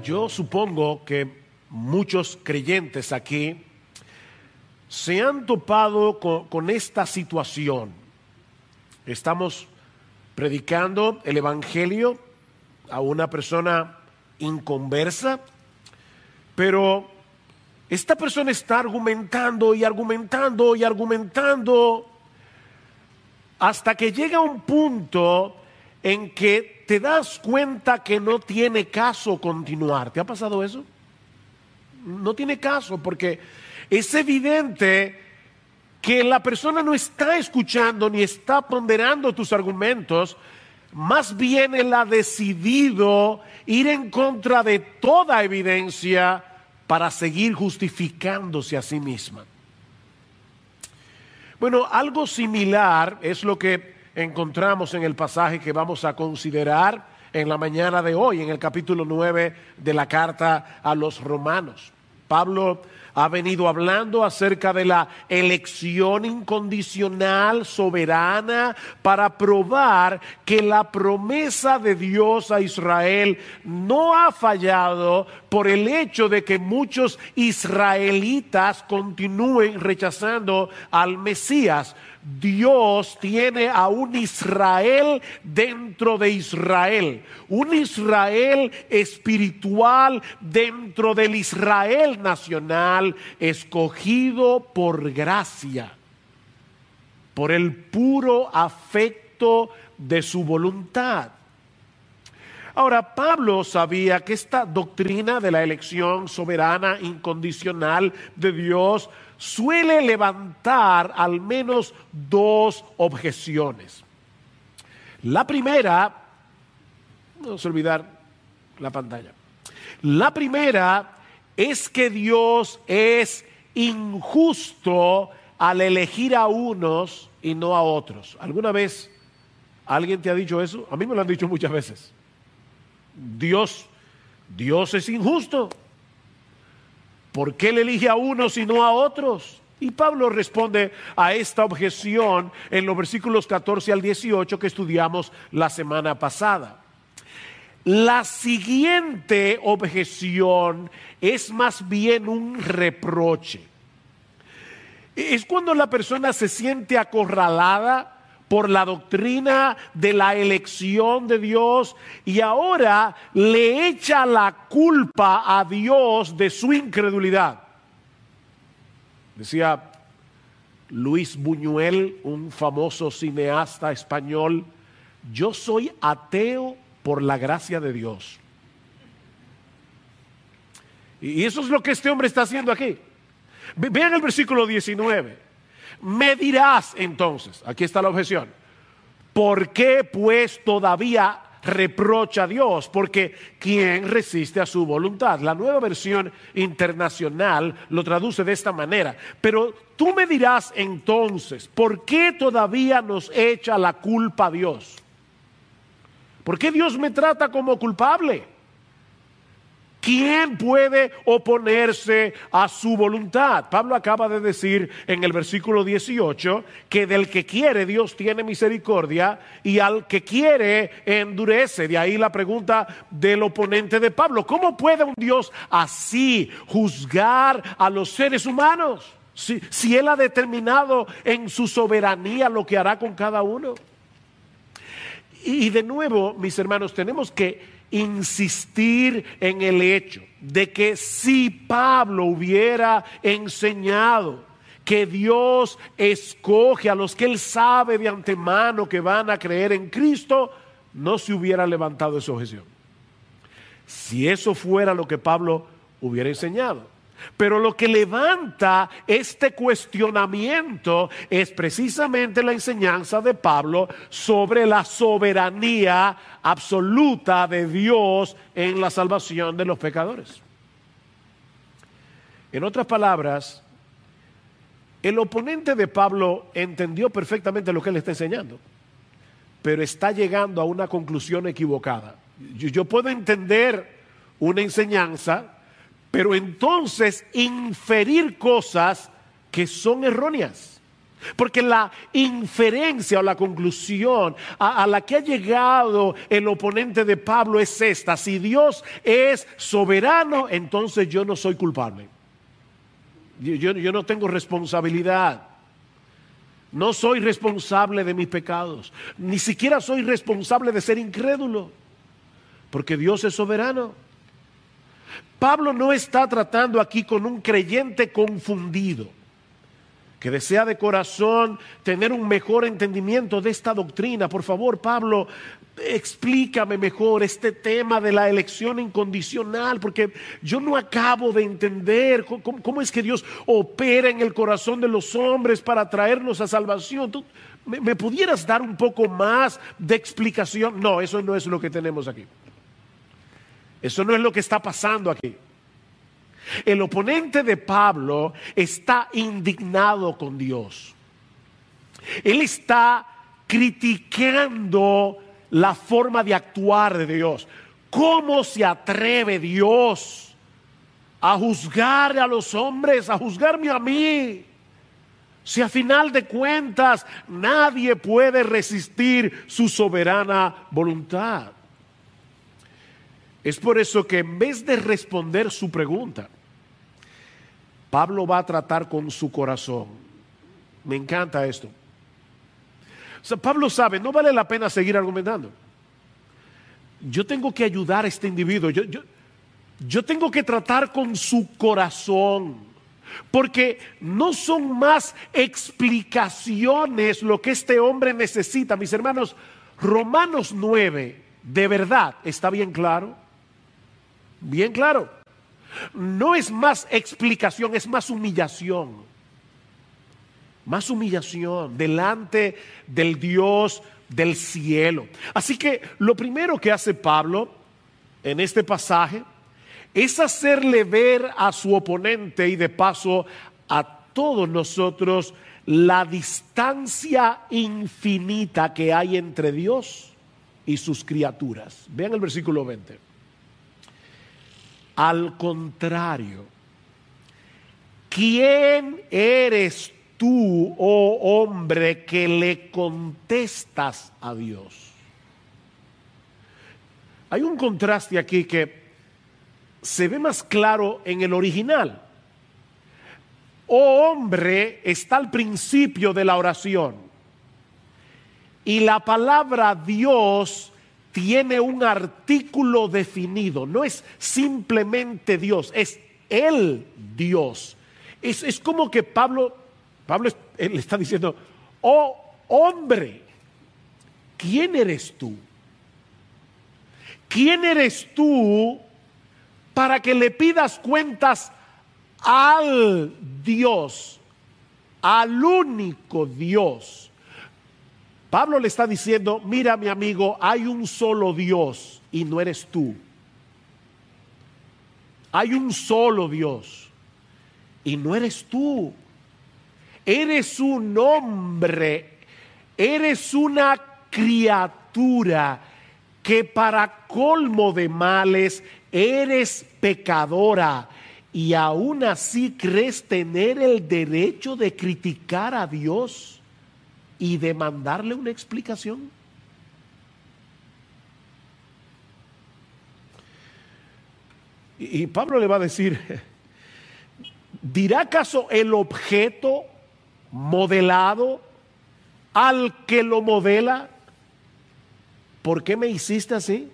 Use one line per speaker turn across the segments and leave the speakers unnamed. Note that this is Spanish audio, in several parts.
Yo supongo que muchos creyentes aquí se han topado con esta situación. Estamos predicando el evangelio a una persona inconversa, pero esta persona está argumentando y argumentando y argumentando hasta que llega un punto en que te das cuenta que no tiene caso continuar. ¿Te ha pasado eso? No tiene caso porque es evidente que la persona no está escuchando ni está ponderando tus argumentos. Más bien él ha decidido ir en contra de toda evidencia para seguir justificándose a sí misma. Bueno, algo similar es lo que encontramos en el pasaje que vamos a considerar en la mañana de hoy, en el capítulo 9 de la carta a los Romanos. Pablo ha venido hablando acerca de la elección incondicional, soberana, para probar que la promesa de Dios a Israel no ha fallado por el hecho de que muchos israelitas continúen rechazando al Mesías. Dios tiene a un Israel dentro de Israel, un Israel espiritual dentro del Israel nacional, escogido por gracia, por el puro afecto de su voluntad. Ahora, Pablo sabía que esta doctrina de la elección soberana incondicional de Dios suele levantar al menos dos objeciones. La primera, vamos a olvidar la pantalla. La primera es que Dios es injusto al elegir a unos y no a otros. ¿Alguna vez alguien te ha dicho eso? A mí me lo han dicho muchas veces. Dios es injusto. ¿Por qué le elige a unos y no a otros? Y Pablo responde a esta objeción en los versículos 14 al 18 que estudiamos la semana pasada. La siguiente objeción es más bien un reproche. Es cuando la persona se siente acorralada por la doctrina de la elección de Dios y ahora le echa la culpa a Dios de su incredulidad. Decía Luis Buñuel, un famoso cineasta español: yo soy ateo por la gracia de Dios. Y eso es lo que este hombre está haciendo aquí. Vean el versículo 19. Me dirás entonces, aquí está la objeción, ¿por qué pues todavía reprocha a Dios? Porque ¿quién resiste a su voluntad? La Nueva Versión Internacional lo traduce de esta manera. Pero tú me dirás entonces, ¿por qué todavía nos echa la culpa a Dios? ¿Por qué Dios me trata como culpable? ¿Quién puede oponerse a su voluntad? Pablo acaba de decir en el versículo 18 que del que quiere Dios tiene misericordia y al que quiere endurece. De ahí la pregunta del oponente de Pablo: ¿cómo puede un Dios así juzgar a los seres humanos? Si Él ha determinado en su soberanía lo que hará con cada uno. Y de nuevo, mis hermanos, tenemos que insistir en el hecho de que si Pablo hubiera enseñado que Dios escoge a los que Él sabe de antemano que van a creer en Cristo, no se hubiera levantado esa objeción. Si eso fuera lo que Pablo hubiera enseñado. Pero lo que levanta este cuestionamiento es precisamente la enseñanza de Pablo sobre la soberanía absoluta de Dios en la salvación de los pecadores. En otras palabras, el oponente de Pablo entendió perfectamente lo que él está enseñando, pero está llegando a una conclusión equivocada. Yo puedo entender una enseñanza, pero entonces inferir cosas que son erróneas. Porque la inferencia o la conclusión a la que ha llegado el oponente de Pablo es esta: si Dios es soberano, entonces yo no soy culpable. Yo no tengo responsabilidad. No soy responsable de mis pecados. Ni siquiera soy responsable de ser incrédulo, porque Dios es soberano. Pablo no está tratando aquí con un creyente confundido, que desea de corazón tener un mejor entendimiento de esta doctrina. Por favor, Pablo, explícame mejor este tema de la elección incondicional, porque yo no acabo de entender cómo es que Dios opera en el corazón de los hombres para traernos a salvación. ¿Tú me pudieras dar un poco más de explicación? No, eso no es lo que tenemos aquí. Eso no es lo que está pasando aquí. El oponente de Pablo está indignado con Dios. Él está criticando la forma de actuar de Dios. ¿Cómo se atreve Dios a juzgar a los hombres, a juzgarme a mí? Si a final de cuentas nadie puede resistir su soberana voluntad. Es por eso que en vez de responder su pregunta, Pablo va a tratar con su corazón. Me encanta esto. O sea, Pablo sabe, no vale la pena seguir argumentando. Yo tengo que ayudar a este individuo. Yo tengo que tratar con su corazón. Porque no son más explicaciones lo que este hombre necesita. Mis hermanos, Romanos 9, de verdad, ¿está bien claro? Bien claro. No es más explicación, es más humillación. Más humillación delante del Dios del cielo. Así que lo primero que hace Pablo en este pasaje es hacerle ver a su oponente y de paso a todos nosotros la distancia infinita que hay entre Dios y sus criaturas. Vean el versículo 20. Al contrario, ¿quién eres tú, oh hombre, que le contestas a Dios? Hay un contraste aquí que se ve más claro en el original. Oh hombre está al principio de la oración. Y la palabra Dios tiene un artículo definido. No es simplemente Dios, es el Dios. Es como que Pablo le está diciendo: oh hombre, ¿quién eres tú? ¿Quién eres tú para que le pidas cuentas al Dios, al único Dios? Pablo le está diciendo: mira, mi amigo, hay un solo Dios y no eres tú. Hay un solo Dios y no eres tú. Eres un hombre, eres una criatura que para colmo de males eres pecadora, y aún así crees tener el derecho de criticar a Dios y demandarle una explicación. Y Pablo le va a decir: ¿dirá acaso el objeto modelado al que lo modela: ¿por qué me hiciste así?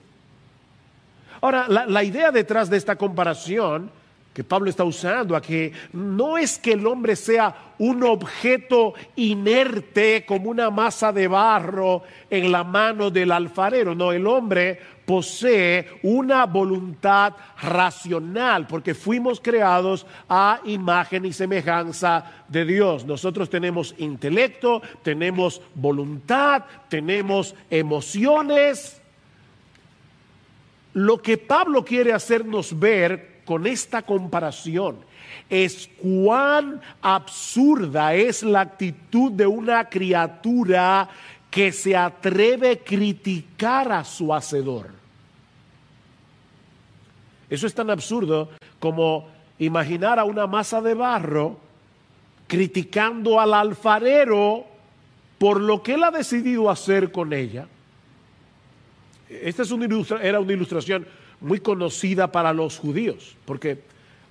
Ahora, la idea detrás de esta comparación que Pablo está usando aquí no es que el hombre sea un objeto inerte como una masa de barro en la mano del alfarero. No, el hombre posee una voluntad racional porque fuimos creados a imagen y semejanza de Dios. Nosotros tenemos intelecto, tenemos voluntad, tenemos emociones. Lo que Pablo quiere hacernos ver con esta comparación es cuán absurda es la actitud de una criatura que se atreve a criticar a su hacedor. Eso es tan absurdo como imaginar a una masa de barro criticando al alfarero por lo que él ha decidido hacer con ella. Esta era una ilustración muy conocida para los judíos, porque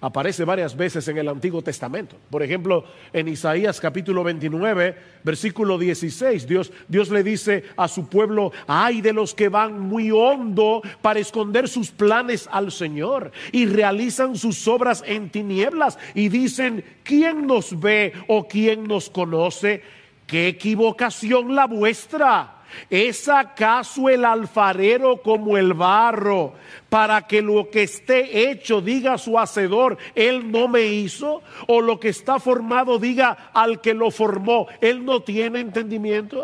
aparece varias veces en el Antiguo Testamento. Por ejemplo, en Isaías capítulo 29, versículo 16, Dios le dice a su pueblo: ay de los que van muy hondo para esconder sus planes al Señor y realizan sus obras en tinieblas y dicen: ¿quién nos ve o quién nos conoce? ¡Qué equivocación la vuestra! ¿Es acaso el alfarero como el barro, para que lo que esté hecho diga a su hacedor: él no me hizo? ¿O lo que está formado diga al que lo formó: él no tiene entendimiento?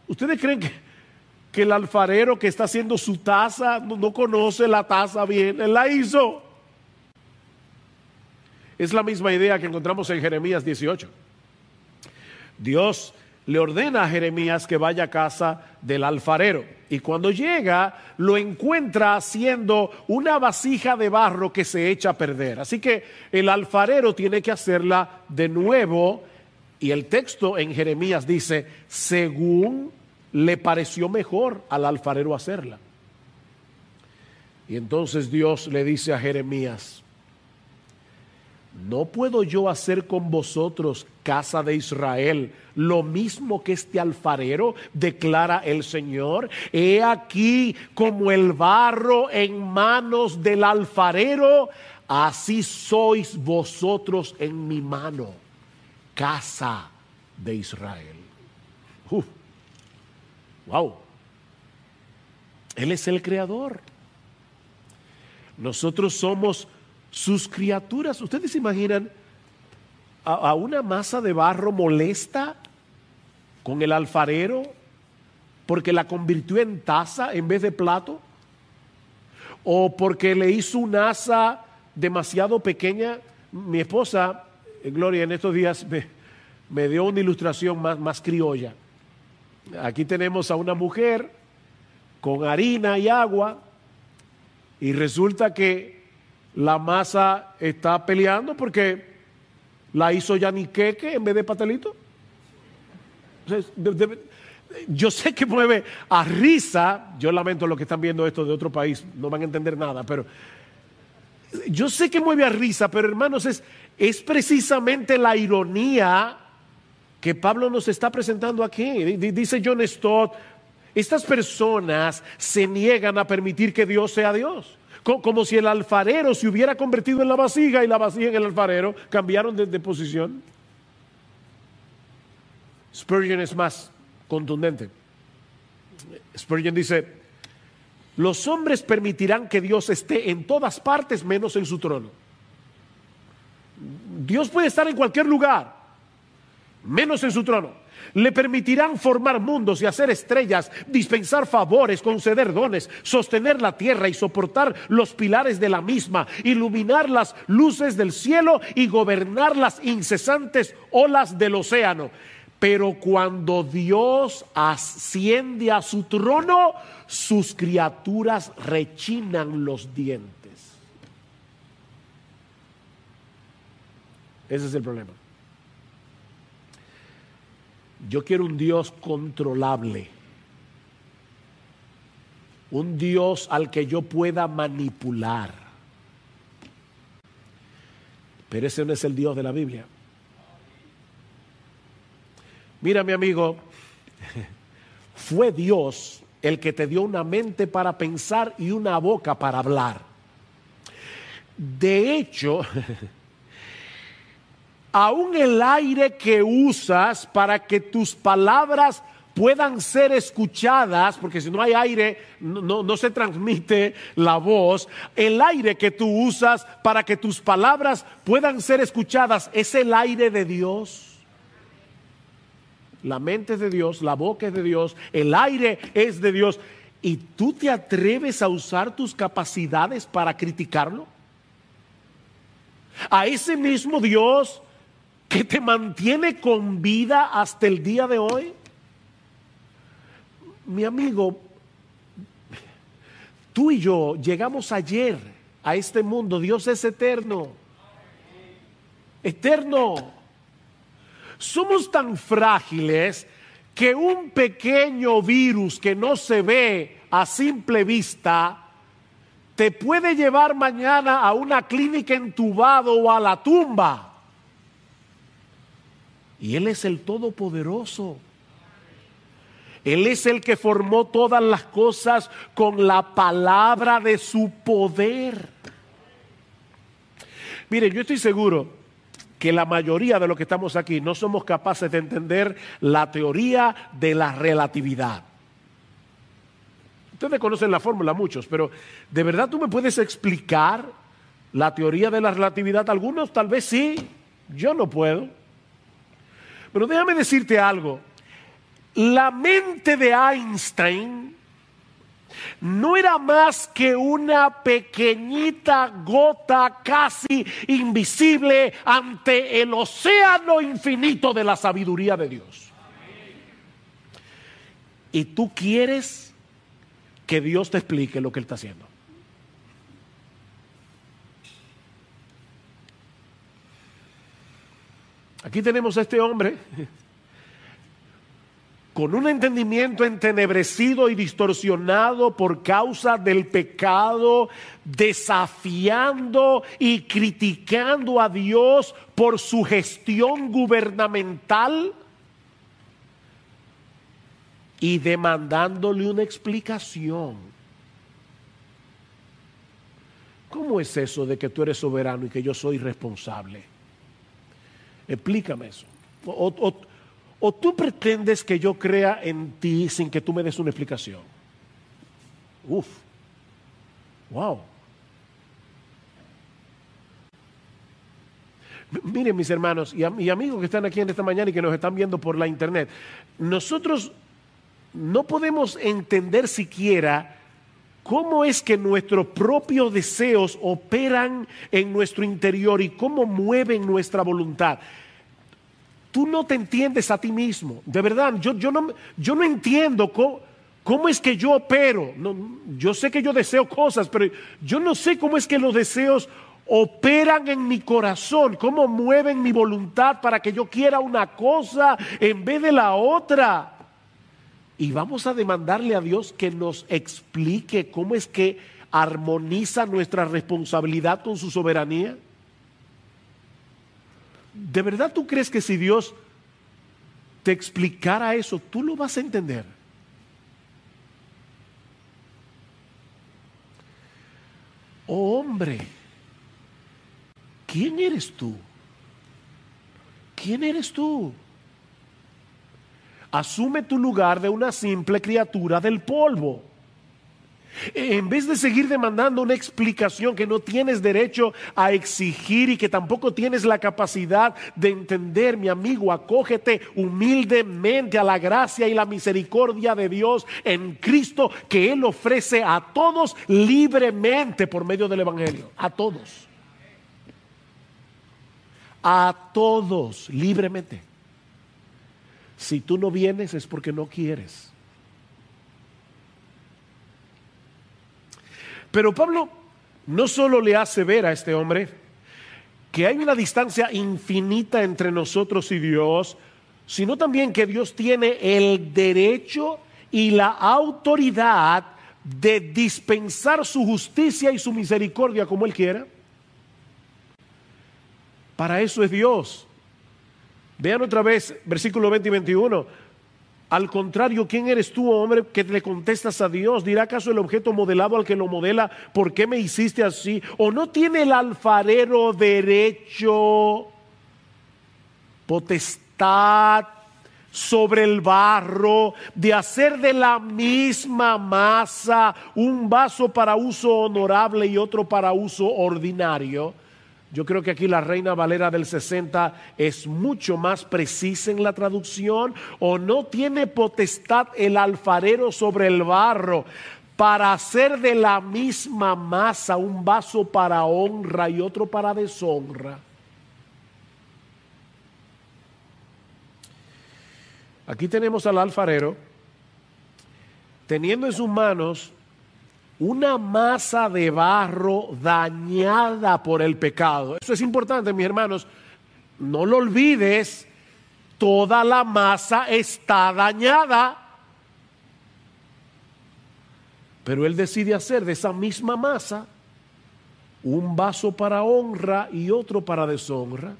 ¿Ustedes creen que el alfarero que está haciendo su taza no conoce la taza bien? Él la hizo. Es la misma idea que encontramos en Jeremías 18. Dios le ordena a Jeremías que vaya a casa del alfarero, y cuando llega lo encuentra haciendo una vasija de barro que se echa a perder. Así que el alfarero tiene que hacerla de nuevo, y el texto en Jeremías dice: según le pareció mejor al alfarero hacerla. Y entonces Dios le dice a Jeremías: ¿no puedo yo hacer con vosotros, casa de Israel, lo mismo que este alfarero? Declara el Señor. He aquí como el barro en manos del alfarero, así sois vosotros en mi mano, casa de Israel. Wow. Él es el creador. Nosotros somos sus criaturas. ¿Ustedes se imaginan a una masa de barro molesta con el alfarero porque la convirtió en taza en vez de plato? ¿O porque le hizo una asa demasiado pequeña? Mi esposa, Gloria, en estos días me dio una ilustración más criolla. Aquí tenemos a una mujer con harina y agua, y resulta que la masa está peleando porque la hizo yaniqueque en vez de pastelito. Yo sé que mueve a risa. Yo lamento los que están viendo esto de otro país, no van a entender nada, pero yo sé que mueve a risa, pero hermanos, es precisamente la ironía que Pablo nos está presentando aquí. Dice John Stott: estas personas se niegan a permitir que Dios sea Dios. Como si el alfarero se hubiera convertido en la vasija y la vasija en el alfarero cambiaron de posición. Spurgeon es más contundente. Spurgeon dice: los hombres permitirán que Dios esté en todas partes menos en su trono. Dios puede estar en cualquier lugar menos en su trono. Le permitirán formar mundos y hacer estrellas, dispensar favores, conceder dones, sostener la tierra y soportar los pilares de la misma, iluminar las luces del cielo y gobernar las incesantes olas del océano. Pero cuando Dios asciende a su trono, sus criaturas rechinan los dientes. Ese es el problema. Yo quiero un Dios controlable, un Dios al que yo pueda manipular. Pero ese no es el Dios de la Biblia. Mira, mi amigo, fue Dios el que te dio una mente para pensar y una boca para hablar. De hecho, aún el aire que usas para que tus palabras puedan ser escuchadas, porque si no hay aire no se transmite la voz. El aire que tú usas para que tus palabras puedan ser escuchadas es el aire de Dios. La mente es de Dios, la boca es de Dios, el aire es de Dios. ¿Y tú te atreves a usar tus capacidades para criticarlo? A ese mismo Dios que te mantiene con vida hasta el día de hoy. Mi amigo, tú y yo llegamos ayer a este mundo. Dios es eterno. Eterno. Somos tan frágiles que un pequeño virus que no se ve a simple vista te puede llevar mañana a una clínica entubado o a la tumba. Y Él es el Todopoderoso. Él es el que formó todas las cosas con la palabra de su poder. Mire, yo estoy seguro que la mayoría de los que estamos aquí no somos capaces de entender la teoría de la relatividad. Ustedes conocen la fórmula, muchos, pero ¿de verdad tú me puedes explicar la teoría de la relatividad? Algunos tal vez sí, yo no puedo. Pero déjame decirte algo. La mente de Einstein no era más que una pequeñita gota casi invisible ante el océano infinito de la sabiduría de Dios. Y tú quieres que Dios te explique lo que Él está haciendo. Aquí tenemos a este hombre con un entendimiento entenebrecido y distorsionado por causa del pecado, desafiando y criticando a Dios por su gestión gubernamental y demandándole una explicación. ¿Cómo es eso de que tú eres soberano y que yo soy responsable? Explícame eso. ¿O tú pretendes que yo crea en ti sin que tú me des una explicación? Wow. Miren, mis hermanos y amigos que están aquí en esta mañana y que nos están viendo por la internet, nosotros no podemos entender siquiera cómo es que nuestros propios deseos operan en nuestro interior y cómo mueven nuestra voluntad. Tú no te entiendes a ti mismo, de verdad. Yo no entiendo cómo es que yo opero. No, yo sé que yo deseo cosas, pero yo no sé cómo es que los deseos operan en mi corazón, cómo mueven mi voluntad para que yo quiera una cosa en vez de la otra. Y vamos a demandarle a Dios que nos explique cómo es que armoniza nuestra responsabilidad con su soberanía. ¿De verdad tú crees que si Dios te explicara eso, tú lo vas a entender? Oh hombre, ¿quién eres tú? ¿Quién eres tú? Asume tu lugar de una simple criatura del polvo. En vez de seguir demandando una explicación que no tienes derecho a exigir y que tampoco tienes la capacidad de entender, mi amigo, acógete humildemente a la gracia y la misericordia de Dios en Cristo, que Él ofrece a todos libremente por medio del Evangelio. A todos. A todos libremente. Si tú no vienes es porque no quieres. Pero Pablo no solo le hace ver a este hombre que hay una distancia infinita entre nosotros y Dios, sino también que Dios tiene el derecho y la autoridad de dispensar su justicia y su misericordia como Él quiera. Para eso es Dios. Vean otra vez versículo 20 y 21. Al contrario, ¿quién eres tú, hombre, que le contestas a Dios? ¿Dirá acaso el objeto modelado al que lo modela, ¿por qué me hiciste así? ¿O no tiene el alfarero derecho, potestad sobre el barro, de hacer de la misma masa un vaso para uso honorable y otro para uso ordinario? Yo creo que aquí la Reina Valera del 60 es mucho más precisa en la traducción. ¿O no tiene potestad el alfarero sobre el barro para hacer de la misma masa un vaso para honra y otro para deshonra? Aquí tenemos al alfarero teniendo en sus manos una masa de barro dañada por el pecado. Eso es importante, mis hermanos. No lo olvides. toda la masa está dañada. Pero él decide hacer de esa misma masa un vaso para honra y otro para deshonra.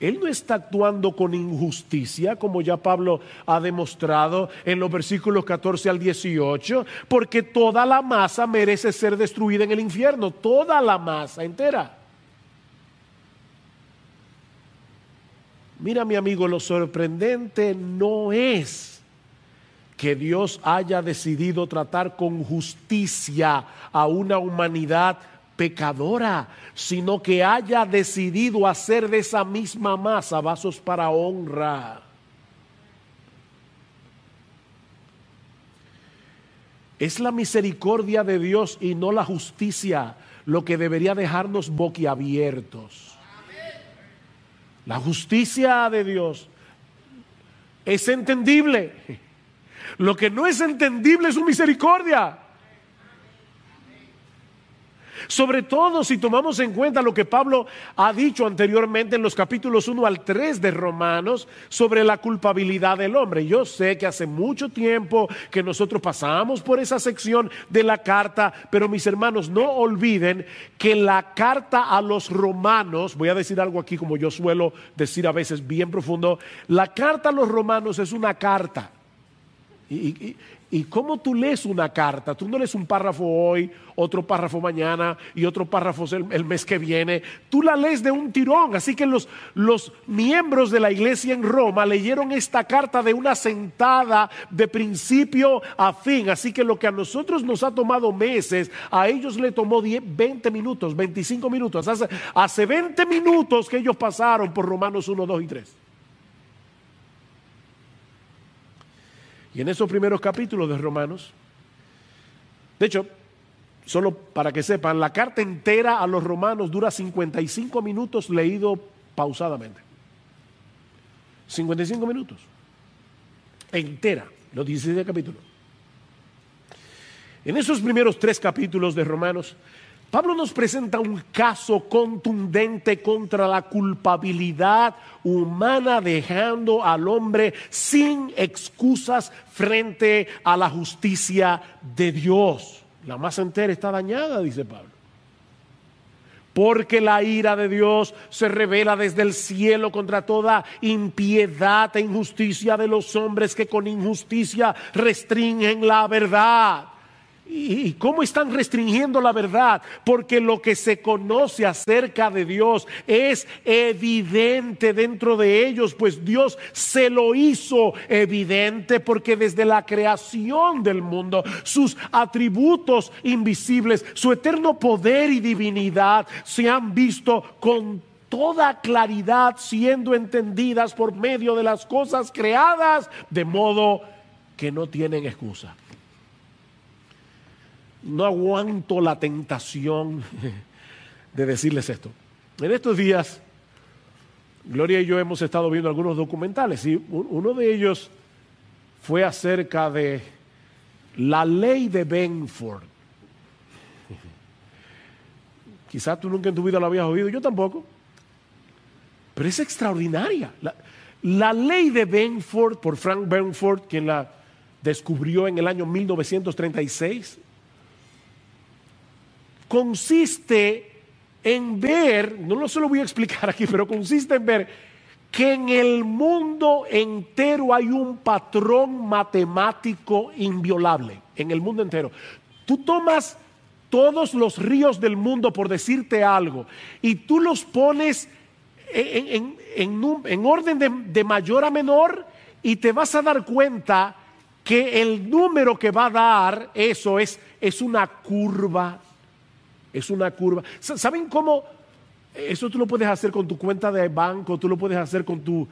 Él no está actuando con injusticia, como ya Pablo ha demostrado en los versículos 14 al 18, porque toda la masa merece ser destruida en el infierno, toda la masa entera. Mira, mi amigo, lo sorprendente no es que Dios haya decidido tratar con justicia a una humanidad pecadora, sino que haya decidido hacer de esa misma masa vasos para honra. Es la misericordia de Dios y no la justicia lo que debería dejarnos boquiabiertos. La justicia de Dios es entendible. Lo que no es entendible es su misericordia. Sobre todo si tomamos en cuenta lo que Pablo ha dicho anteriormente en los capítulos 1 al 3 de Romanos sobre la culpabilidad del hombre. Yo sé que hace mucho tiempo que nosotros pasamos por esa sección de la carta, pero mis hermanos, no olviden que la carta a los romanos, voy a decir algo aquí como yo suelo decir a veces bien profundo, la carta a los romanos es una carta. ¿Y cómo tú lees una carta? Tú no lees un párrafo hoy, otro párrafo mañana y otro párrafo el mes que viene. Tú la lees de un tirón. Así que los miembros de la iglesia en Roma leyeron esta carta de una sentada de principio a fin. Así que lo que a nosotros nos ha tomado meses, a ellos le tomó 20 minutos, 25 minutos. Hace 20 minutos que ellos pasaron por Romanos 1, 2 y 3. Y en esos primeros capítulos de Romanos, de hecho, solo para que sepan, la carta entera a los romanos dura 55 minutos leído pausadamente. 55 minutos. Entera, los 16 capítulos. En esos primeros 3 capítulos de Romanos, Pablo nos presenta un caso contundente contra la culpabilidad humana, dejando al hombre sin excusas frente a la justicia de Dios. La masa entera está dañada, dice Pablo. Porque la ira de Dios se revela desde el cielo contra toda impiedad e injusticia de los hombres que con injusticia restringen la verdad. ¿Y cómo están restringiendo la verdad? Porque lo que se conoce acerca de Dios es evidente dentro de ellos, pues Dios se lo hizo evidente, porque desde la creación del mundo, sus atributos invisibles, su eterno poder y divinidad se han visto con toda claridad, siendo entendidas por medio de las cosas creadas, de modo que no tienen excusa. No aguanto la tentación de decirles esto. En estos días, Gloria y yo hemos estado viendo algunos documentales y uno de ellos fue acerca de la ley de Benford. Quizás tú nunca en tu vida lo habías oído, yo tampoco. Pero es extraordinaria. La ley de Benford, por Frank Benford, quien la descubrió en el año 1936, consiste en ver, no se lo voy a explicar aquí, pero consiste en ver que en el mundo entero hay un patrón matemático inviolable, en el mundo entero. Tú tomas todos los ríos del mundo, por decirte algo, y tú los pones en orden de mayor a menor, y te vas a dar cuenta que el número que va a dar eso es una curva. Es una curva. ¿Saben cómo? Eso tú lo puedes hacer con tu cuenta de banco, tú lo puedes hacer con tu...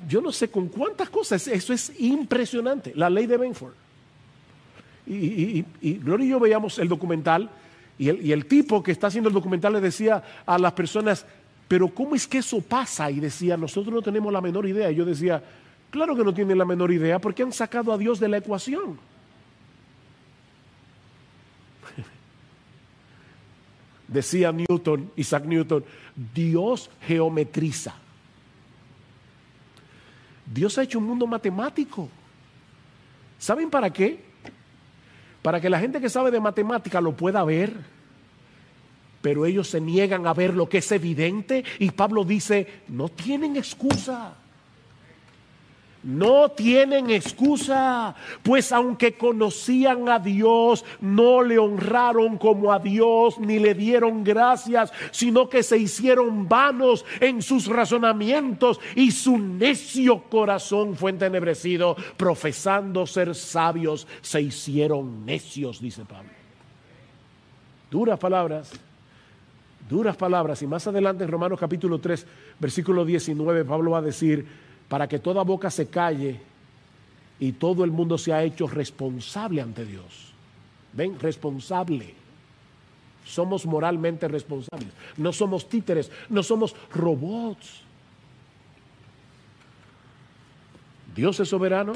Yo no sé con cuántas cosas. Eso es impresionante. La ley de Benford. Y Gloria y yo veíamos el documental y el tipo que está haciendo el documental le decía a las personas, pero ¿cómo es que eso pasa? Y decía, nosotros no tenemos la menor idea. Y yo decía, claro que no tienen la menor idea, porque han sacado a Dios de la ecuación. Decía Isaac Newton, Dios geometriza. Dios ha hecho un mundo matemático. ¿Saben para qué? Para que la gente que sabe de matemática lo pueda ver. Pero ellos se niegan a ver lo que es evidente. Y Pablo dice, no tienen excusa. No tienen excusa, pues aunque conocían a Dios, no le honraron como a Dios, ni le dieron gracias, sino que se hicieron vanos en sus razonamientos y su necio corazón fue entenebrecido. Profesando ser sabios, se hicieron necios, dice Pablo. Duras palabras. Y más adelante en Romanos capítulo 3, versículo 19, Pablo va a decir, para que toda boca se calle y todo el mundo se ha hecho responsable ante Dios. ¿Ven? Responsable. Somos moralmente responsables. No somos títeres, no somos robots. Dios es soberano,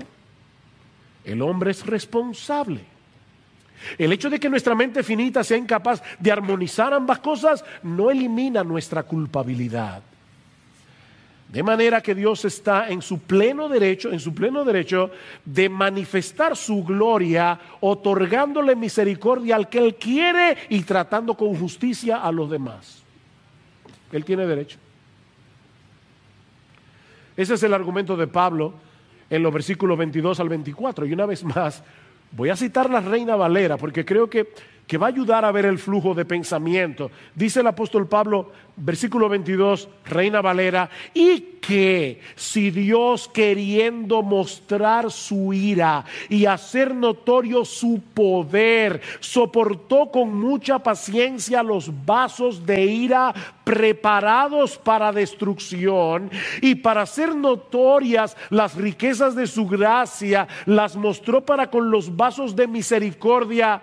el hombre es responsable. El hecho de que nuestra mente finita sea incapaz de armonizar ambas cosas no elimina nuestra culpabilidad. De manera que Dios está en su pleno derecho de manifestar su gloria, otorgándole misericordia al que Él quiere y tratando con justicia a los demás. Él tiene derecho. Ese es el argumento de Pablo en los versículos 22 al 24. Y una vez más, voy a citar la Reina Valera porque creo que va a ayudar a ver el flujo de pensamiento. Dice el apóstol Pablo, versículo 22, Reina Valera, y que si Dios, queriendo mostrar su ira y hacer notorio su poder, soportó con mucha paciencia los vasos de ira preparados para destrucción, y para hacer notorias las riquezas de su gracia, las mostró para con los vasos de misericordia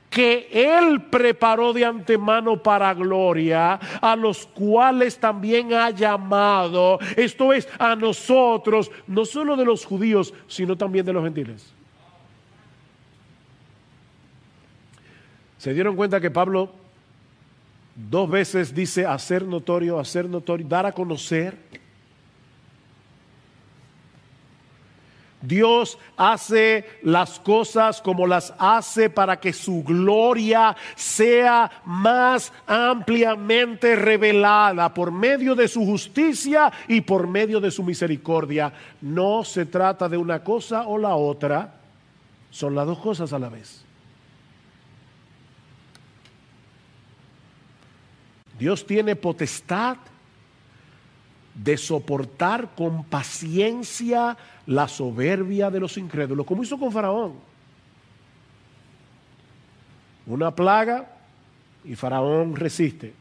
que Él preparó de antemano para gloria, a los cuales también ha llamado, esto es, a nosotros, no solo de los judíos, sino también de los gentiles. ¿Se dieron cuenta que Pablo 2 veces dice hacer notorio, dar a conocer? Dios hace las cosas como las hace para que su gloria sea más ampliamente revelada por medio de su justicia y por medio de su misericordia. No se trata de una cosa o la otra, son las dos cosas a la vez. Dios tiene potestad de soportar con paciencia la soberbia de los incrédulos, como hizo con Faraón. Una plaga y Faraón resiste.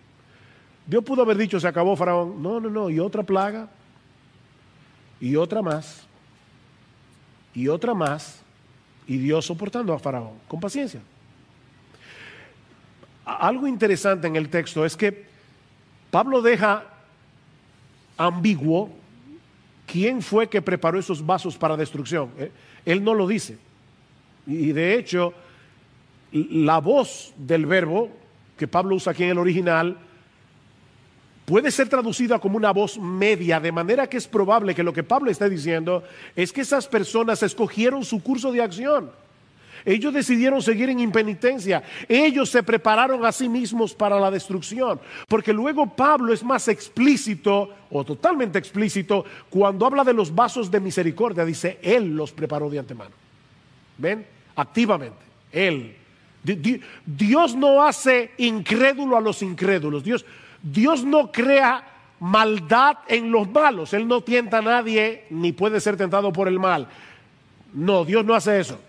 Dios pudo haber dicho, se acabó Faraón. No, y otra plaga, y otra más, y otra más, y Dios soportando a Faraón con paciencia. Algo interesante en el texto es que Pablo deja ambiguo quién fue que preparó esos vasos para destrucción. Él no lo dice. Y de hecho, la voz del verbo que Pablo usa aquí en el original puede ser traducida como una voz media, de manera que es probable que lo que Pablo está diciendo es que esas personas escogieron su curso de acción. Ellos decidieron seguir en impenitencia. Ellos se prepararon a sí mismos para la destrucción. Porque luego Pablo es más explícito, o totalmente explícito, cuando habla de los vasos de misericordia. Dice, Él los preparó de antemano. ¿Ven? Activamente. Él. Dios no hace incrédulo a los incrédulos. Dios no crea maldad en los malos. Él no tienta a nadie, ni puede ser tentado por el mal. No, Dios no hace eso.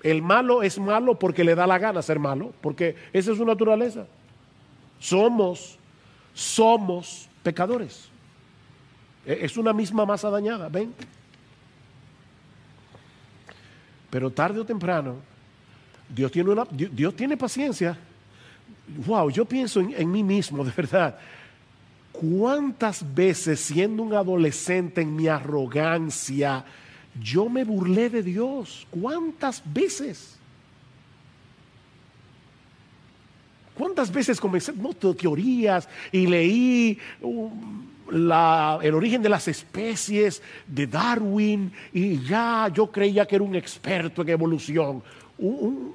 El malo es malo porque le da la gana ser malo, porque esa es su naturaleza. Somos pecadores. Es una misma masa dañada, ¿ven? Pero tarde o temprano, Dios tiene paciencia. Wow, yo pienso en mí mismo, de verdad. ¿Cuántas veces, siendo un adolescente en mi arrogancia, yo me burlé de Dios? ¿Cuántas veces? ¿Cuántas veces comencé teorías y leí el origen de las especies de Darwin y ya yo creía que era un experto en evolución? Un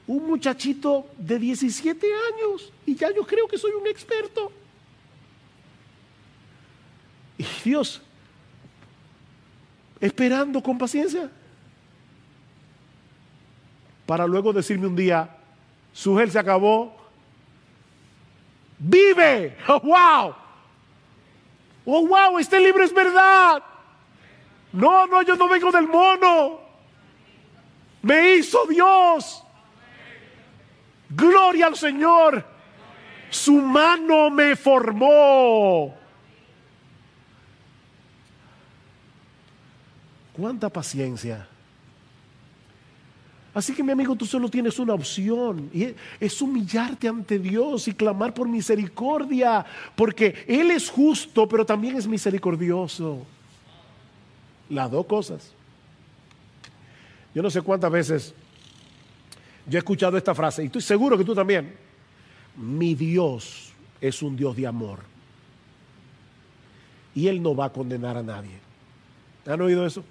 muchachito de 17 años y ya yo creo que soy un experto. Y Dios, esperando con paciencia, para luego decirme un día, su gel se acabó, vive. ¡Oh, wow! ¡Oh, wow! Este libro es verdad. No, yo no vengo del mono. Me hizo Dios. Gloria al Señor. Su mano me formó. ¡Cuánta paciencia! Así que, mi amigo, tú solo tienes una opción, y es humillarte ante Dios y clamar por misericordia, porque Él es justo, pero también es misericordioso. Las dos cosas. Yo no sé cuántas veces yo he escuchado esta frase, y estoy seguro que tú también. Mi Dios es un Dios de amor, y Él no va a condenar a nadie. ¿Han oído eso?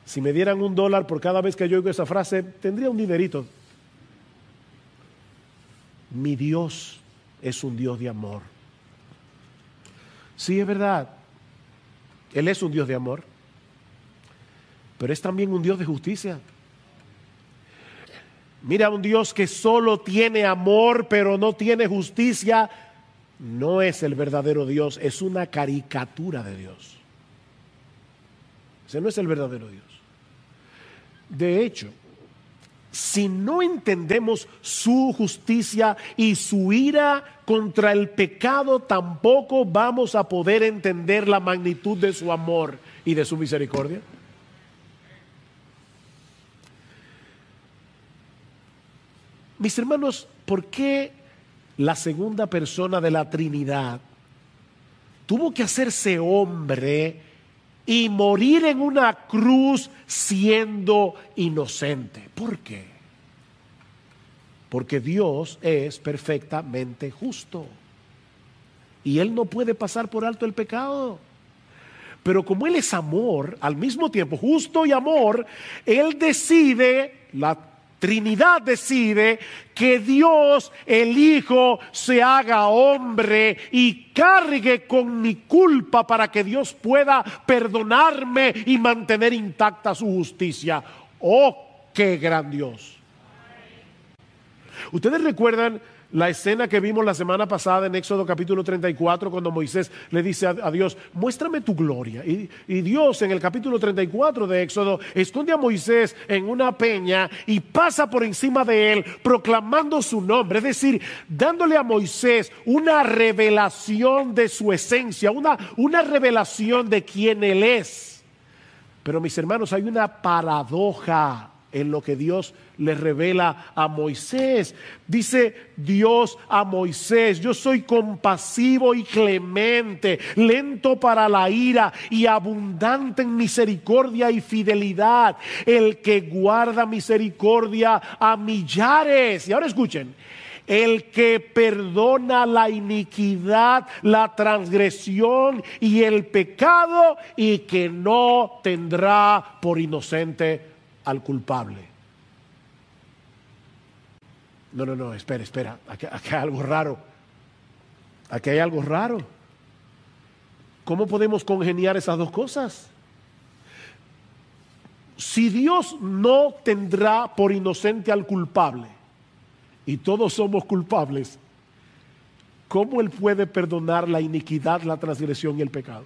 Si me dieran $1 por cada vez que yo oigo esa frase, tendría un dinerito. Mi Dios es un Dios de amor. Sí, es verdad. Él es un Dios de amor, pero es también un Dios de justicia. Mira, un Dios que solo tiene amor, pero no tiene justicia, no es el verdadero Dios, es una caricatura de Dios. Ese no es el verdadero Dios. De hecho, si no entendemos su justicia y su ira contra el pecado, tampoco vamos a poder entender la magnitud de su amor y de su misericordia. Mis hermanos, ¿por qué la segunda persona de la Trinidad tuvo que hacerse hombre y morir en una cruz siendo inocente? ¿Por qué? Porque Dios es perfectamente justo y Él no puede pasar por alto el pecado. Pero como Él es amor, al mismo tiempo justo y amor, Él decide, la Trinidad decide que Dios, el Hijo, se haga hombre y cargue con mi culpa para que Dios pueda perdonarme y mantener intacta su justicia. ¡Oh, qué gran Dios! ¿Ustedes recuerdan la escena que vimos la semana pasada en Éxodo capítulo 34, cuando Moisés le dice a Dios, muéstrame tu gloria? Y Dios en el capítulo 34 de Éxodo esconde a Moisés en una peña y pasa por encima de él proclamando su nombre, es decir, dándole a Moisés una revelación de su esencia, una revelación de quién él es. Pero, mis hermanos, hay una paradoja en lo que Dios le revela a Moisés. Dice Dios a Moisés, yo soy compasivo y clemente, lento para la ira y abundante en misericordia y fidelidad, el que guarda misericordia a millares. Y ahora escuchen, el que perdona la iniquidad, la transgresión y el pecado, y que no tendrá por inocente al culpable. No, espera, aquí hay algo raro. Aquí hay algo raro. ¿Cómo podemos congeniar esas dos cosas? Si Dios no tendrá por inocente al culpable, y todos somos culpables, ¿cómo Él puede perdonar la iniquidad, la transgresión y el pecado?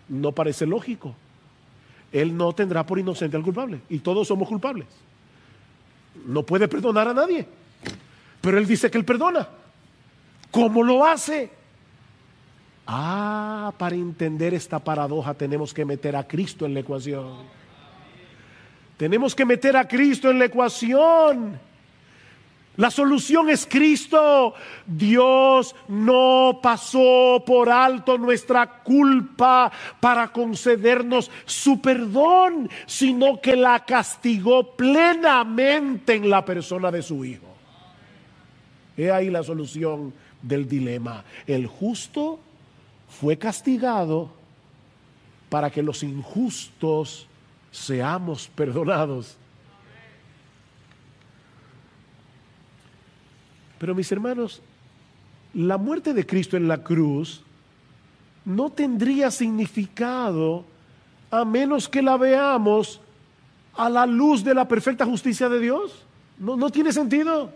No parece lógico. Él no tendrá por inocente al culpable, y todos somos culpables. No puede perdonar a nadie, pero Él dice que Él perdona. ¿Cómo lo hace? Para entender esta paradoja tenemos que meter a Cristo en la ecuación. Tenemos que meter a Cristo en la ecuación. La solución es Cristo. Dios no pasó por alto nuestra culpa para concedernos su perdón, sino que la castigó plenamente en la persona de su Hijo. He ahí la solución del dilema. El justo fue castigado para que los injustos seamos perdonados. Pero mis hermanos, la muerte de Cristo en la cruz no tendría significado a menos que la veamos a la luz de la perfecta justicia de Dios. No tiene sentido.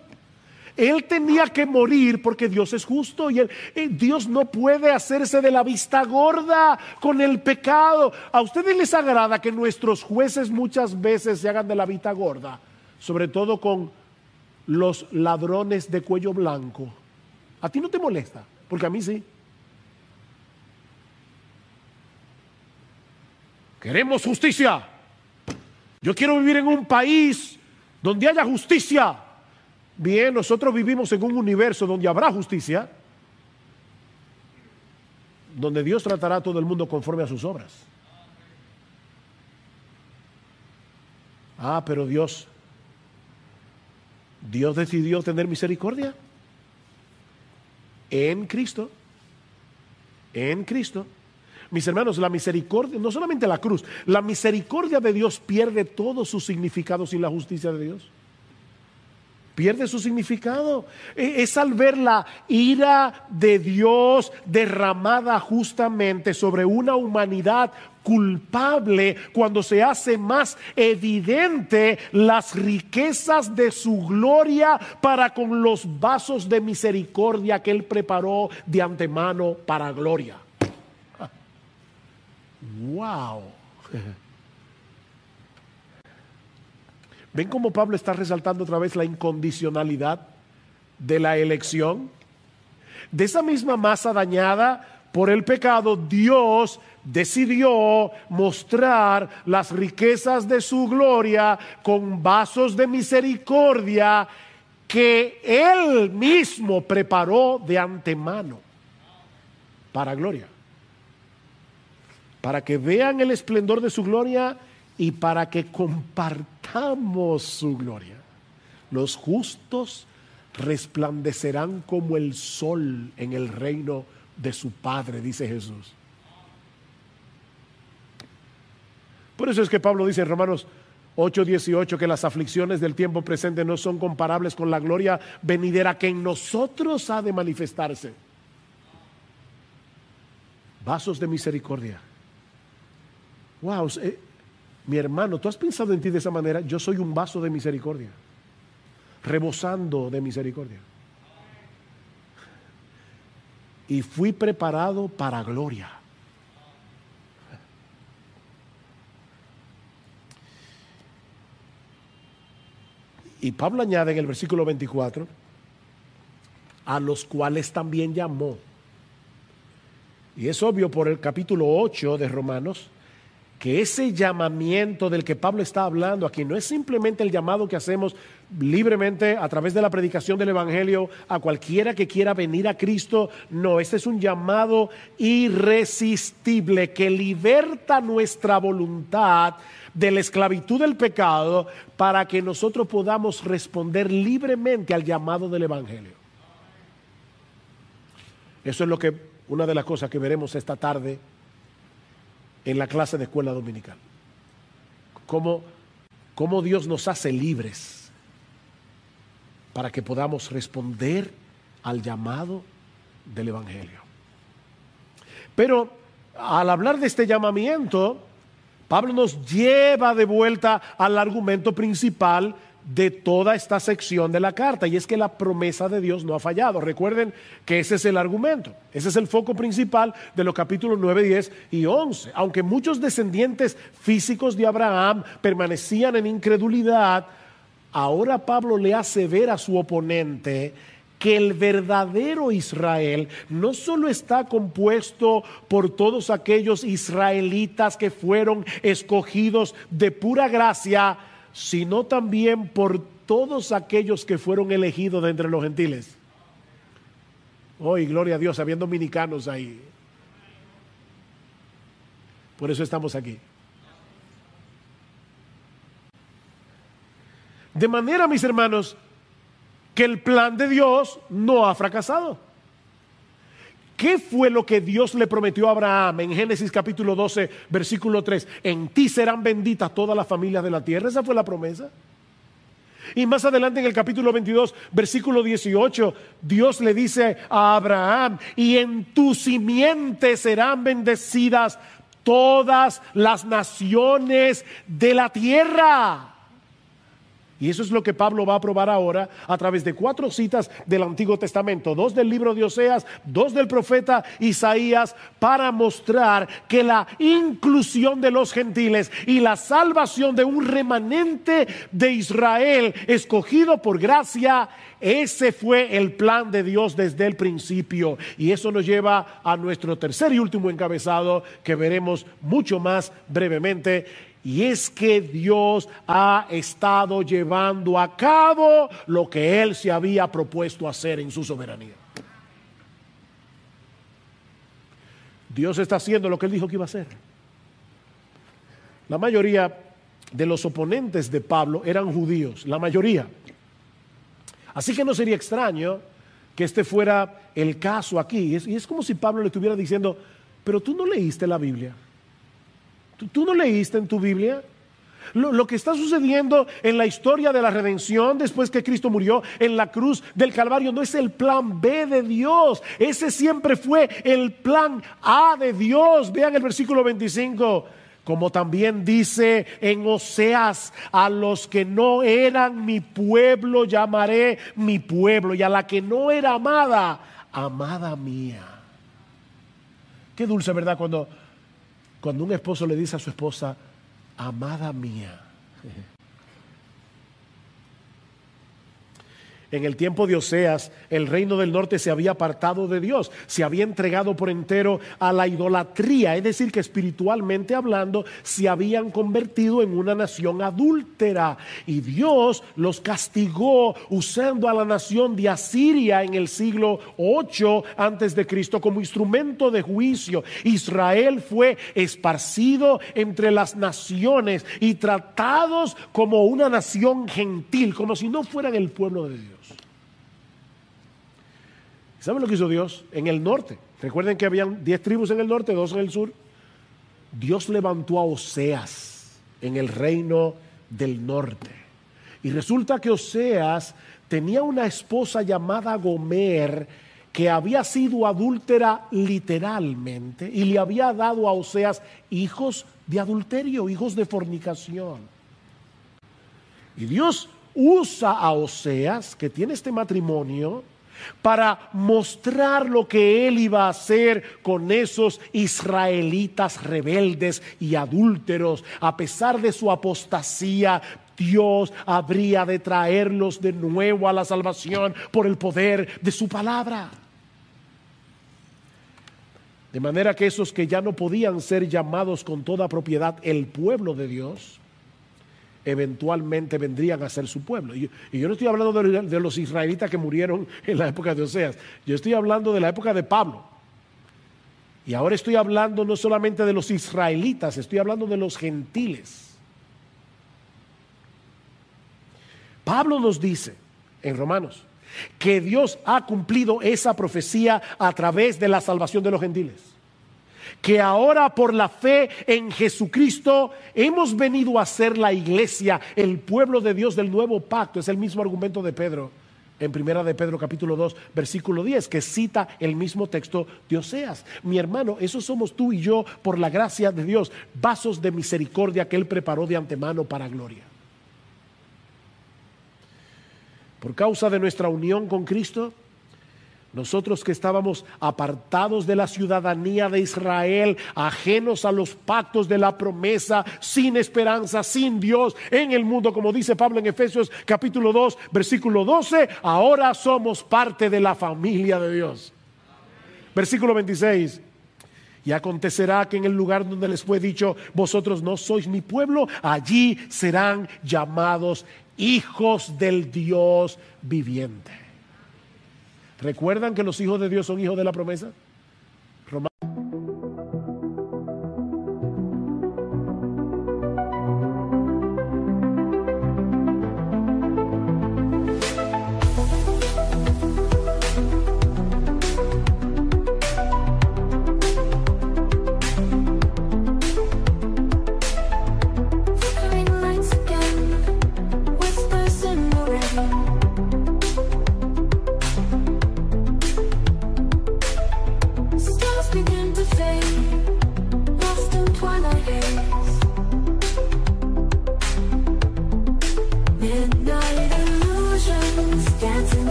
Él tenía que morir porque Dios es justo y Dios no puede hacerse de la vista gorda con el pecado. ¿A ustedes les agrada que nuestros jueces muchas veces se hagan de la vista gorda? Sobre todo con los ladrones de cuello blanco. ¿A ti no te molesta? Porque a mí sí. Queremos justicia. Yo quiero vivir en un país donde haya justicia. Bien, nosotros vivimos en un universo donde habrá justicia, donde Dios tratará a todo el mundo conforme a sus obras. Pero Dios decidió tener misericordia en Cristo. En Cristo. Mis hermanos, la misericordia, no solamente la cruz, la misericordia de Dios pierde todo su significado sin la justicia de Dios. Pierde su significado. Es al ver la ira de Dios derramada justamente sobre una humanidad culpable, cuando se hace más evidente las riquezas de su gloria para con los vasos de misericordia que Él preparó de antemano para gloria. ¡Wow! ¿Ven cómo Pablo está resaltando otra vez la incondicionalidad de la elección? De esa misma masa dañada por el pecado, Dios decidió mostrar las riquezas de su gloria con vasos de misericordia que Él mismo preparó de antemano para gloria. Para que vean el esplendor de su gloria y para que compartamos su gloria. Los justos resplandecerán como el sol en el reino de su Padre, dice Jesús. Por eso es que Pablo dice en Romanos 8:18 que las aflicciones del tiempo presente no son comparables con la gloria venidera que en nosotros ha de manifestarse. Vasos de misericordia. Wow, mi hermano, ¿tú has pensado en ti de esa manera? Yo soy un vaso de misericordia, rebosando de misericordia. Y fui preparado para gloria. Y Pablo añade en el versículo 24, a los cuales también llamó. Y es obvio por el capítulo 8 de Romanos, que ese llamamiento del que Pablo está hablando aquí no es simplemente el llamado que hacemos libremente a través de la predicación del Evangelio a cualquiera que quiera venir a Cristo. No, este es un llamado irresistible que liberta nuestra voluntad de la esclavitud del pecado para que nosotros podamos responder libremente al llamado del Evangelio. Eso es lo que, una de las cosas que veremos esta tarde en la clase de escuela dominical. Cómo Dios nos hace libres para que podamos responder al llamado del Evangelio. Pero al hablar de este llamamiento, Pablo nos lleva de vuelta al argumento principal de toda esta sección de la carta, y es que la promesa de Dios no ha fallado. Recuerden que ese es el argumento, ese es el foco principal de los capítulos 9, 10 y 11. Aunque muchos descendientes físicos de Abraham permanecían en incredulidad, ahora Pablo le hace ver a su oponente que el verdadero Israel no solo está compuesto por todos aquellos israelitas que fueron escogidos de pura gracia, sino también por todos aquellos que fueron elegidos de entre los gentiles. Hoy, gloria a Dios, había dominicanos ahí. Por eso estamos aquí. De manera, mis hermanos, que el plan de Dios no ha fracasado. ¿Qué fue lo que Dios le prometió a Abraham en Génesis capítulo 12, versículo 3? En ti serán benditas todas las familias de la tierra. Esa fue la promesa. Y más adelante en el capítulo 22, versículo 18, Dios le dice a Abraham: y en tu simiente serán bendecidas todas las naciones de la tierra. Y eso es lo que Pablo va a probar ahora a través de 4 citas del Antiguo Testamento, 2 del libro de Oseas, 2 del profeta Isaías, para mostrar que la inclusión de los gentiles y la salvación de un remanente de Israel escogido por gracia, ese fue el plan de Dios desde el principio. Y eso nos lleva a nuestro tercer y último encabezado, que veremos mucho más brevemente. Y es que Dios ha estado llevando a cabo lo que Él se había propuesto hacer en su soberanía. Dios está haciendo lo que Él dijo que iba a hacer. La mayoría de los oponentes de Pablo eran judíos, la mayoría. Así que no sería extraño que este fuera el caso aquí. Y es como si Pablo le estuviera diciendo: pero tú no leíste la Biblia. ¿Tú no leíste en tu Biblia lo que está sucediendo en la historia de la redención después que Cristo murió en la cruz del Calvario? No es el plan B de Dios, ese siempre fue el plan A de Dios. Vean el versículo 25, como también dice en Oseas: a los que no eran mi pueblo llamaré mi pueblo, y a la que no era amada, amada mía. Qué dulce, ¿verdad? Cuando un esposo le dice a su esposa: amada mía. En el tiempo de Oseas, el reino del norte se había apartado de Dios, se había entregado por entero a la idolatría, es decir, que espiritualmente hablando se habían convertido en una nación adúltera, y Dios los castigó usando a la nación de Asiria en el siglo 8 antes de Cristo como instrumento de juicio. Israel fue esparcido entre las naciones y tratados como una nación gentil, como si no fueran el pueblo de Dios. ¿Saben lo que hizo Dios? En el norte, recuerden que habían 10 tribus en el norte, 2 en el sur. Dios levantó a Oseas en el reino del norte. Y resulta que Oseas tenía una esposa llamada Gomer, que había sido adúltera literalmente, y le había dado a Oseas hijos de adulterio, hijos de fornicación. Y Dios usa a Oseas, que tiene este matrimonio, para mostrar lo que él iba a hacer con esos israelitas rebeldes y adúlteros. A pesar de su apostasía, Dios habría de traerlos de nuevo a la salvación por el poder de su palabra. De manera que esos que ya no podían ser llamados con toda propiedad el pueblo de Dios, eventualmente vendrían a ser su pueblo. Y yo no estoy hablando de los israelitas que murieron en la época de Oseas. Yo estoy hablando de la época de Pablo. Y ahora estoy hablando no solamente de los israelitas, estoy hablando de los gentiles. Pablo nos dice en Romanos que Dios ha cumplido esa profecía a través de la salvación de los gentiles. Que ahora por la fe en Jesucristo hemos venido a ser la iglesia, el pueblo de Dios del nuevo pacto. Es el mismo argumento de Pedro en primera de Pedro capítulo 2 versículo 10, que cita el mismo texto de Oseas. Mi hermano, eso somos tú y yo por la gracia de Dios, vasos de misericordia que Él preparó de antemano para gloria. Por causa de nuestra unión con Cristo, nosotros que estábamos apartados de la ciudadanía de Israel, ajenos a los pactos de la promesa, sin esperanza, sin Dios en el mundo, como dice Pablo en Efesios capítulo 2, versículo 12, ahora somos parte de la familia de Dios. Versículo 26. Y acontecerá que en el lugar donde les fue dicho, vosotros no sois mi pueblo, allí serán llamados hijos del Dios viviente. ¿Recuerdan que los hijos de Dios son hijos de la promesa?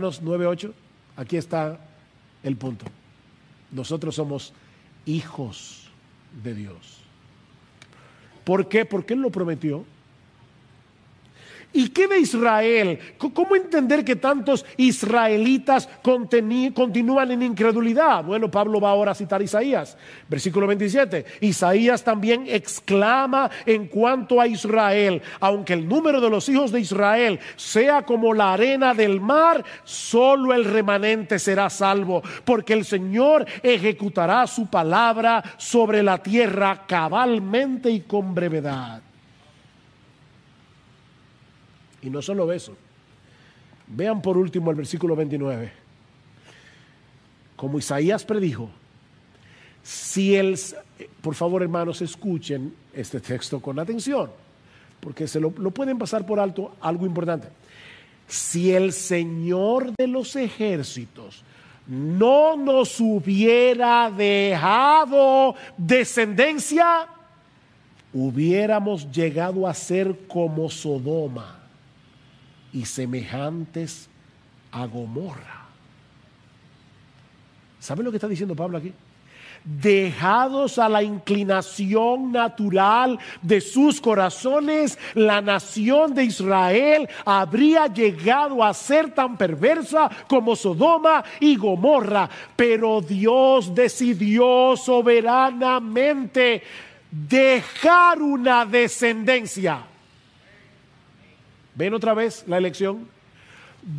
Romanos 9:8, aquí está el punto. Nosotros somos hijos de Dios. ¿Por qué? Porque Él lo prometió. ¿Y qué de Israel? ¿Cómo entender que tantos israelitas continúan en incredulidad? Bueno, Pablo va ahora a citar Isaías, versículo 27. Isaías también exclama en cuanto a Israel: aunque el número de los hijos de Israel sea como la arena del mar, solo el remanente será salvo, porque el Señor ejecutará su palabra sobre la tierra cabalmente y con brevedad. Y no solo eso. Vean por último el versículo 29. Como Isaías predijo, por favor, hermanos, escuchen este texto con atención, porque lo pueden pasar por alto algo importante. Si el Señor de los ejércitos no nos hubiera dejado descendencia, hubiéramos llegado a ser como Sodoma y semejantes a Gomorra. ¿Saben lo que está diciendo Pablo aquí? Dejados a la inclinación natural de sus corazones, la nación de Israel habría llegado a ser tan perversa como Sodoma y Gomorra. Pero Dios decidió soberanamente dejar una descendencia. ¿Ven otra vez la elección?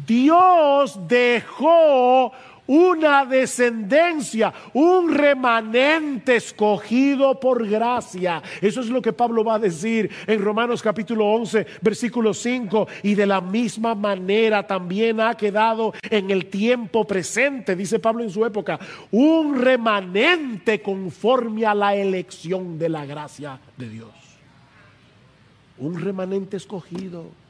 Dios dejó una descendencia, un remanente escogido por gracia. Eso es lo que Pablo va a decir en Romanos capítulo 11, versículo 5. Y de la misma manera también ha quedado en el tiempo presente, dice Pablo en su época, un remanente conforme a la elección de la gracia de Dios. Un remanente escogido.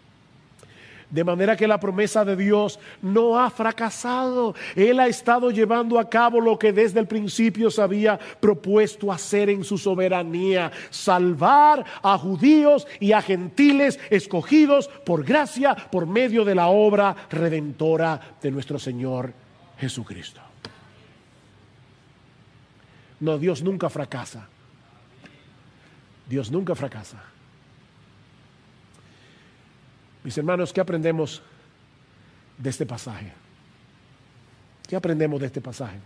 De manera que la promesa de Dios no ha fracasado. Él ha estado llevando a cabo lo que desde el principio se había propuesto hacer en su soberanía: salvar a judíos y a gentiles escogidos por gracia, por medio de la obra redentora de nuestro Señor Jesucristo. No, Dios nunca fracasa. Dios nunca fracasa. Mis hermanos, ¿qué aprendemos de este pasaje? ¿Qué aprendemos de este pasaje?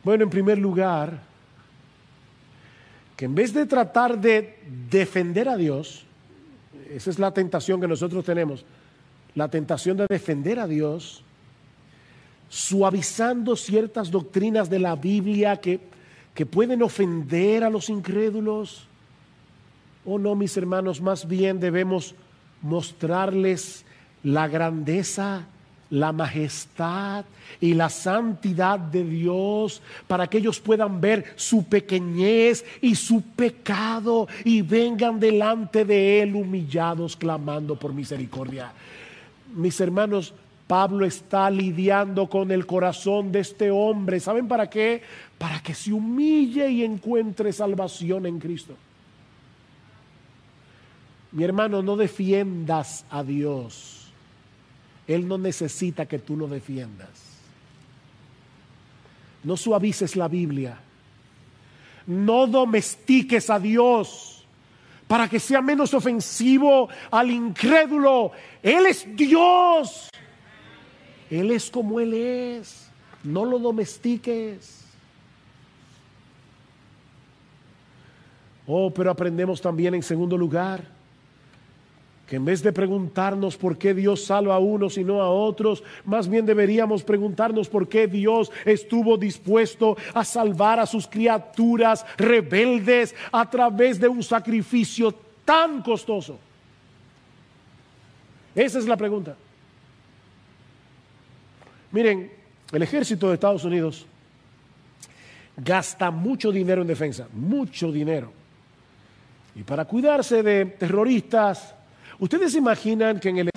Bueno, en primer lugar, que en vez de tratar de defender a Dios, esa es la tentación que nosotros tenemos, la tentación de defender a Dios, suavizando ciertas doctrinas de la Biblia que pueden ofender a los incrédulos. Oh no, mis hermanos, más bien debemos mostrarles la grandeza, la majestad y la santidad de Dios, para que ellos puedan ver su pequeñez y su pecado y vengan delante de Él humillados, clamando por misericordia. Mis hermanos, Pablo está lidiando con el corazón de este hombre. ¿Saben para qué? Para que se humille y encuentre salvación en Cristo. Mi hermano, no defiendas a Dios. Él no necesita que tú lo defiendas. No suavices la Biblia. No domestiques a Dios para que sea menos ofensivo al incrédulo. Él es Dios. Él es como Él es. No lo domestiques. Oh, pero aprendemos también en segundo lugar que en vez de preguntarnos por qué Dios salva a unos y no a otros, más bien deberíamos preguntarnos por qué Dios estuvo dispuesto a salvar a sus criaturas rebeldes a través de un sacrificio tan costoso. Esa es la pregunta. Miren, el ejército de Estados Unidos gasta mucho dinero en defensa, mucho dinero. Y para cuidarse de terroristas, ¿ustedes se imaginan que en el